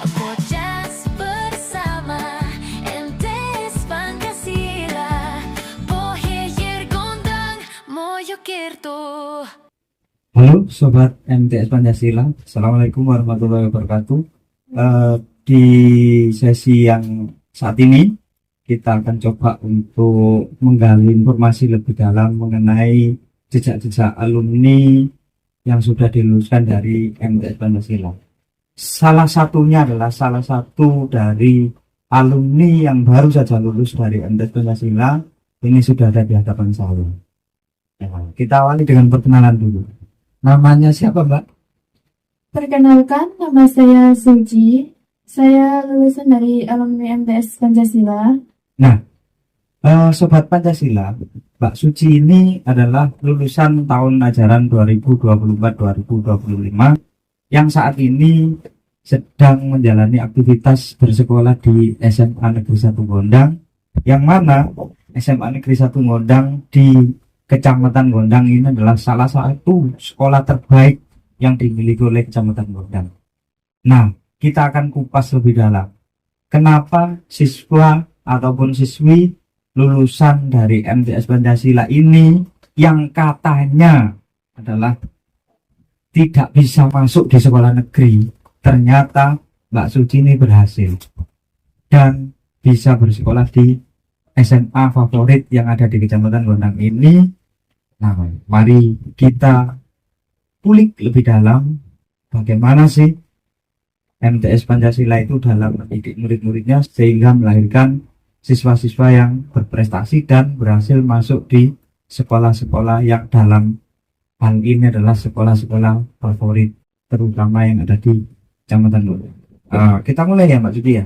Podcast bersama MTS Pancasila Pohir Gondang Mojokerto. Halo Sobat MTS Pancasila, Assalamualaikum warahmatullahi wabarakatuh. Di sesi yang saat ini kita akan coba untuk menggali informasi lebih dalam mengenai jejak-jejak alumni yang sudah diluluskan dari MTS Pancasila. Salah satunya adalah salah satu dari alumni yang baru saja lulus dari MTS Pancasila. Ini sudah ada di hadapan saya. Kita awali dengan perkenalan dulu. Namanya siapa, Mbak? Perkenalkan, nama saya Suci. Saya lulusan dari alumni MTS Pancasila. Nah, Sobat Pancasila, Mbak Suci ini adalah lulusan tahun ajaran 2024-2025 yang saat ini sedang menjalani aktivitas bersekolah di SMA Negeri 1 Gondang, yang mana SMA Negeri 1 Gondang di Kecamatan Gondang ini adalah salah satu sekolah terbaik yang dimiliki oleh Kecamatan Gondang. Nah, kita akan kupas lebih dalam. Kenapa siswa ataupun siswi lulusan dari MTS Pancasila ini yang katanya adalah tidak bisa masuk di sekolah negeri, ternyata Mbak Suci ini berhasil dan bisa bersekolah di SMA favorit yang ada di Kecamatan Gondang ini. Nah, mari kita kulik lebih dalam bagaimana sih MTS Pancasila itu dalam mendidik murid-muridnya sehingga melahirkan siswa-siswa yang berprestasi dan berhasil masuk di sekolah-sekolah yang dalam hal ini adalah sekolah-sekolah favorit terutama yang ada di Kecamatan Gondang. Kita mulai ya Mbak Suci ya.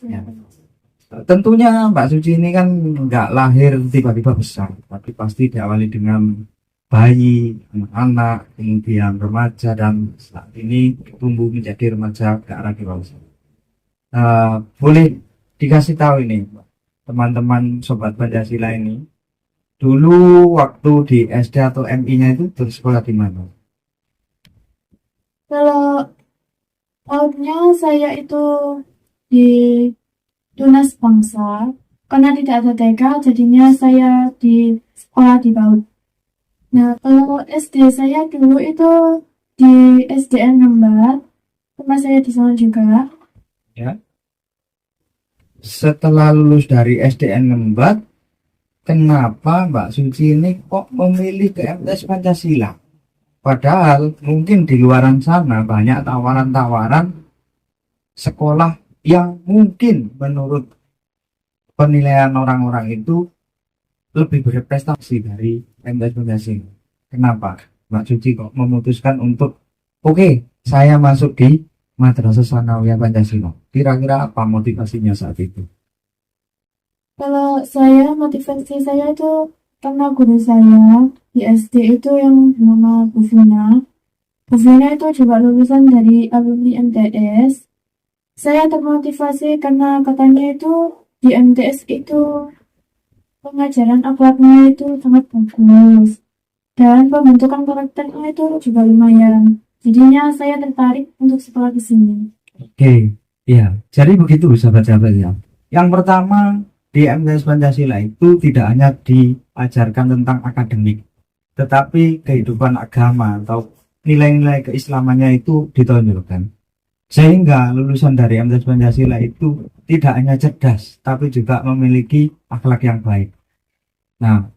Ya. Tentunya Mbak Suci ini kan nggak lahir tiba-tiba besar, tapi pasti diawali dengan bayi, anak-anak, kemudian remaja, dan saat ini tumbuh menjadi remaja ke arah dewasa. Boleh dikasih tahu ini teman-teman Sobat Pancasila ini, dulu waktu di SD atau MI-nya itu bersekolah di mana? Kalau tahunnya saya itu di Tunas Bangsa. Karena tidak ada TK, jadinya saya di sekolah di PAUD. Nah, kalau SD saya dulu itu di SDN Lembat, sama saya di sana juga. Ya. Setelah lulus dari SDN Lembat, kenapa Mbak Suci ini kok memilih ke MTS Pancasila? Padahal mungkin di luaran sana banyak tawaran-tawaran sekolah yang mungkin menurut penilaian orang-orang itu lebih berprestasi dari MTS Pancasila. Kenapa Mbak Suci kok memutuskan untuk saya masuk di Madrasah Tsanawiyah Pancasila? Kira-kira apa motivasinya saat itu? Kalau saya, motivasi saya itu karena guru saya di SD itu yang bernama Bu Vina. Bu Vina itu juga lulusan dari alumni MTS. Saya termotivasi karena katanya itu di MTS itu pengajaran akhlaknya itu sangat bagus dan pembentukan karakternya itu juga lumayan. Jadinya saya tertarik untuk sekolah di sini. Ya. Jadi begitu sahabat-sahabat ya. Yang pertama di MTS Pancasila itu tidak hanya diajarkan tentang akademik, tetapi kehidupan agama atau nilai-nilai keislamannya itu ditonjolkan. Sehingga lulusan dari MTS Pancasila itu tidak hanya cerdas, tapi juga memiliki akhlak yang baik. Nah,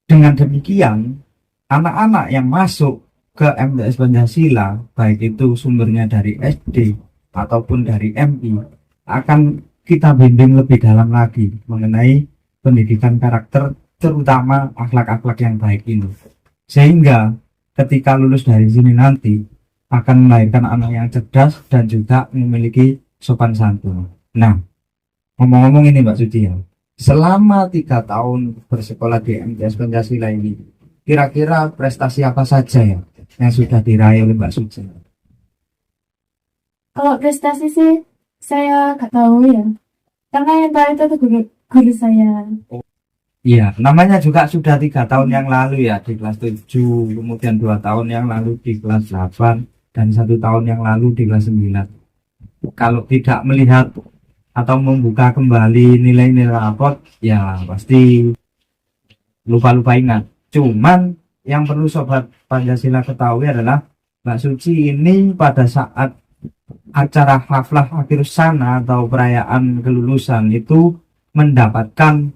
dengan demikian, anak-anak yang masuk ke MTS Pancasila, baik itu sumbernya dari SD ataupun dari MI, akan kita bimbing lebih dalam lagi mengenai pendidikan karakter, terutama akhlak-akhlak yang baik ini. Sehingga ketika lulus dari sini nanti, akan melahirkan anak yang cerdas dan juga memiliki sopan santun. Nah, ngomong-ngomong ini Mbak Suci ya, selama 3 tahun bersekolah di MTS Pancasila ini, kira-kira prestasi apa saja ya yang sudah diraih oleh Mbak Suci? Kalau prestasi sih saya nggak tahu ya, karena yang tahu itu guru saya. Iya, namanya juga sudah 3 tahun yang lalu ya di kelas 7, kemudian 2 tahun yang lalu di kelas 8, dan 1 tahun yang lalu di kelas 9. kalau tidak melihat atau membuka kembali nilai-nilai rapot, ya pasti lupa-lupa ingat. Cuman yang perlu Sobat Pancasila ketahui adalah Mbak Suci ini pada saat acara haflah akhir sana atau perayaan kelulusan itu mendapatkan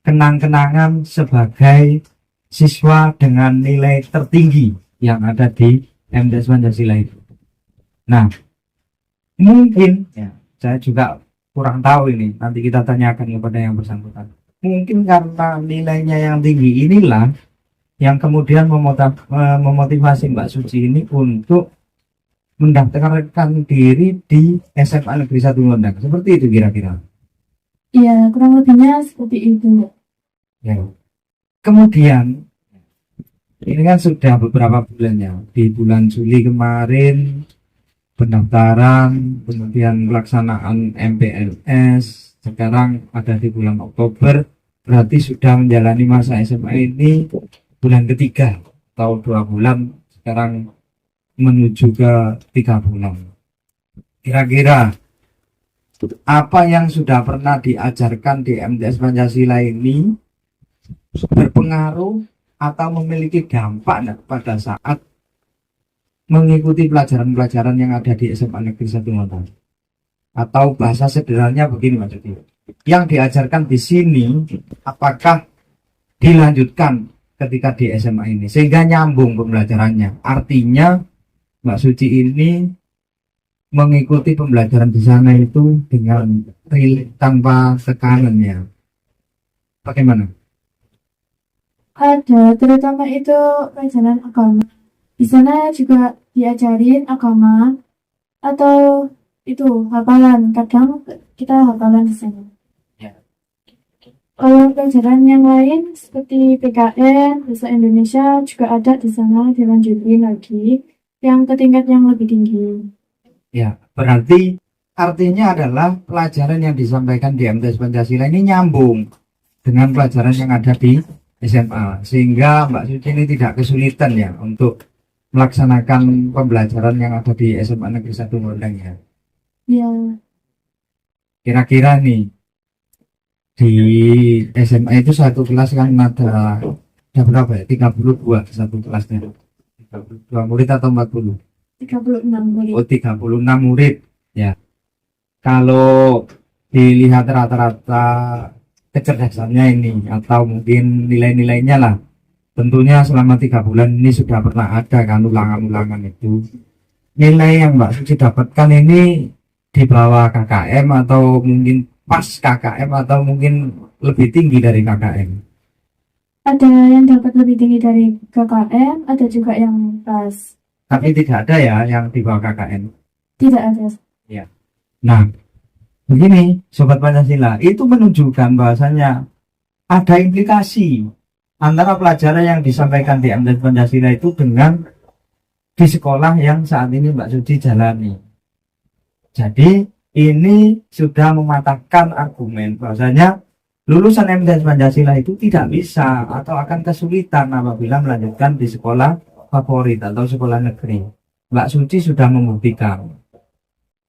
kenang-kenangan sebagai siswa dengan nilai tertinggi yang ada di MTS Pancasila itu. Nah, mungkin ya, saya juga kurang tahu ini, nanti kita tanyakan kepada yang bersangkutan. Mungkin karena nilainya yang tinggi inilah yang kemudian memotivasi Mbak Suci ini untuk mendaftarkan diri di SMA Negeri 1 Ngondang. Seperti itu kira-kira. Iya, kurang lebihnya seperti itu. Ya. Kemudian ini kan sudah beberapa bulan ya. Di bulan Juli kemarin pendaftaran, kemudian pelaksanaan MPLS, sekarang ada di bulan Oktober, berarti sudah menjalani masa SMA ini bulan ketiga atau 2 bulan, sekarang menuju ke 3 bulan. Kira-kira apa yang sudah pernah diajarkan di MTS Pancasila ini berpengaruh atau memiliki dampak enggak pada saat mengikuti pelajaran-pelajaran yang ada di SMA Negeri 1 Ngondang? Atau bahasa sederhananya begini maksudnya, yang diajarkan di sini apakah dilanjutkan ketika di SMA ini sehingga nyambung pembelajarannya? Artinya Mbak Suci ini mengikuti pembelajaran di sana itu dengan tanpa tekanannya. Bagaimana? Ada, terutama itu pelajaran agama. Di sana juga diajarin agama atau itu hafalan. Kadang kita hafalan di sana. Ya. Kalau pelajaran yang lain seperti PKN, bahasa Indonesia juga ada di sana, dilanjutin lagi yang ke tingkat yang lebih tinggi. Ya, berarti artinya adalah pelajaran yang disampaikan di MTS Pancasila ini nyambung dengan pelajaran yang ada di SMA, sehingga Mbak Suci ini tidak kesulitan ya untuk melaksanakan pembelajaran yang ada di SMA Negeri 1 Ngondang ya. Ya, Kira-kira nih di SMA itu satu kelas kan ada berapa ya? 32 satu kelasnya. 32 murid atau 40? 36 murid. Oh, 36 murid ya. Kalau dilihat rata-rata kecerdasannya ini atau mungkin nilai-nilainya lah, tentunya selama 3 bulan ini sudah pernah ada kan ulangan-ulangan itu. Nilai yang Mbak Suci dapatkan ini di bawah KKM atau mungkin pas KKM atau mungkin lebih tinggi dari KKM? Ada yang dapat lebih tinggi dari KKM, ada juga yang pas. Tapi tidak ada ya yang di bawah KKM. Tidak ada. Nah, begini Sobat Pancasila, itu menunjukkan bahwasanya ada implikasi antara pelajaran yang disampaikan di MTS Pancasila itu dengan di sekolah yang saat ini Mbak Suci jalani. Jadi ini sudah mematahkan argumen bahwasanya lulusan MTS Pancasila itu tidak bisa atau akan kesulitan apabila melanjutkan di sekolah favorit atau sekolah negeri. Mbak Suci sudah membuktikan.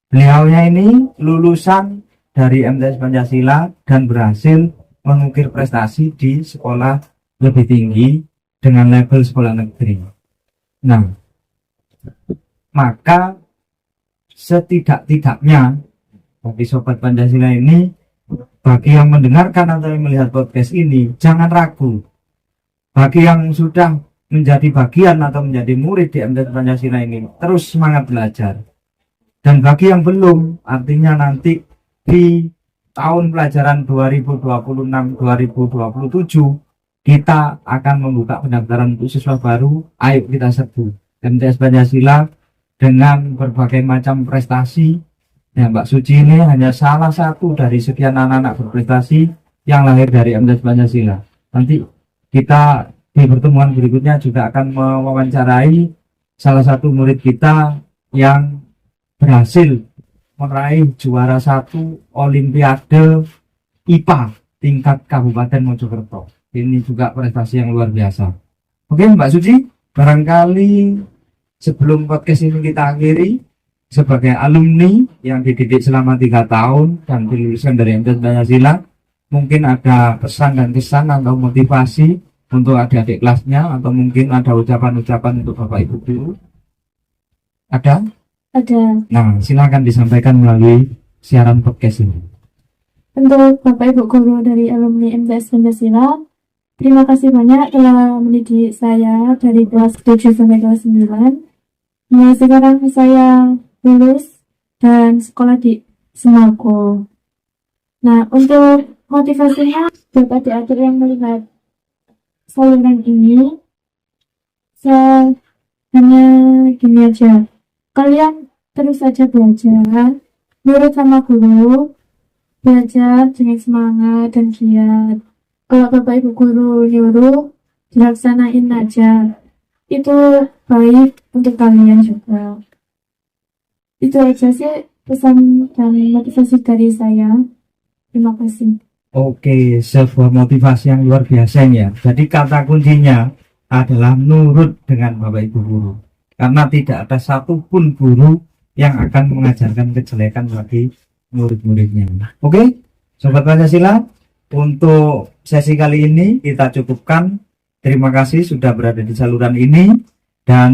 Beliaunya ini lulusan dari MTS Pancasila dan berhasil mengukir prestasi di sekolah lebih tinggi dengan level sekolah negeri. Nah, maka setidak-tidaknya bagi Sobat Pancasila ini, bagi yang mendengarkan atau yang melihat podcast ini, jangan ragu. Bagi yang sudah menjadi bagian atau menjadi murid di MTS Pancasila ini, terus semangat belajar. Dan bagi yang belum, artinya nanti di tahun pelajaran 2026-2027 kita akan membuka pendaftaran untuk siswa baru. Ayo kita serbu MTS Pancasila dengan berbagai macam prestasi. Ya, Mbak Suci ini hanya salah satu dari sekian anak-anak berprestasi yang lahir dari MTS Pancasila. Nanti kita di pertemuan berikutnya juga akan mewawancarai salah satu murid kita yang berhasil meraih juara 1 Olimpiade IPA tingkat Kabupaten Mojokerto. Ini juga prestasi yang luar biasa. Oke Mbak Suci, barangkali sebelum podcast ini kita akhiri, sebagai alumni yang dididik selama 3 tahun dan diluluskan dari MTS Pancasila, mungkin ada pesan dan kesan atau motivasi untuk adik-adik kelasnya, atau mungkin ada ucapan-ucapan untuk Bapak Ibu guru? Ada? Ada. Nah, silakan disampaikan melalui siaran podcast ini. Untuk Bapak Ibu guru dari alumni MTS Pancasila, terima kasih banyak telah mendidik saya dari kelas 7 sampai kelas 9. Nah, sekarang saya lulus dan sekolah di Semargo. Nah, untuk motivasinya buat adik-adik yang melihat saluran ini, saya hanya gini aja. Kalian terus saja belajar, nurut sama guru, belajar dengan semangat dan giat. Kalau Bapak Ibu guru nyuruh, dilaksanain aja. Itu baik untuk kalian juga. Itu aja sih pesan dan motivasi dari saya. Terima kasih. Oke, sebuah motivasi yang luar biasa ya. Jadi kata kuncinya adalah nurut dengan Bapak Ibu guru. Karena tidak ada satupun guru yang akan mengajarkan kejelekan bagi murid-muridnya. Oke, Sobat Pancasila, untuk sesi kali ini kita cukupkan. Terima kasih sudah berada di saluran ini, dan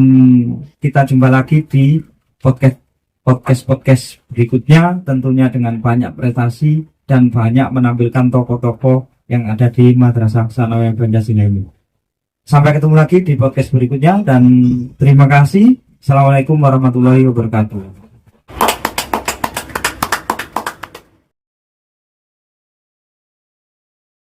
kita jumpa lagi di podcast berikutnya, tentunya dengan banyak prestasi dan banyak menampilkan tokoh-tokoh yang ada di Madrasah Tsanawiyah Pancasila ini. Sampai ketemu lagi di podcast berikutnya, dan terima kasih. Assalamualaikum warahmatullahi wabarakatuh.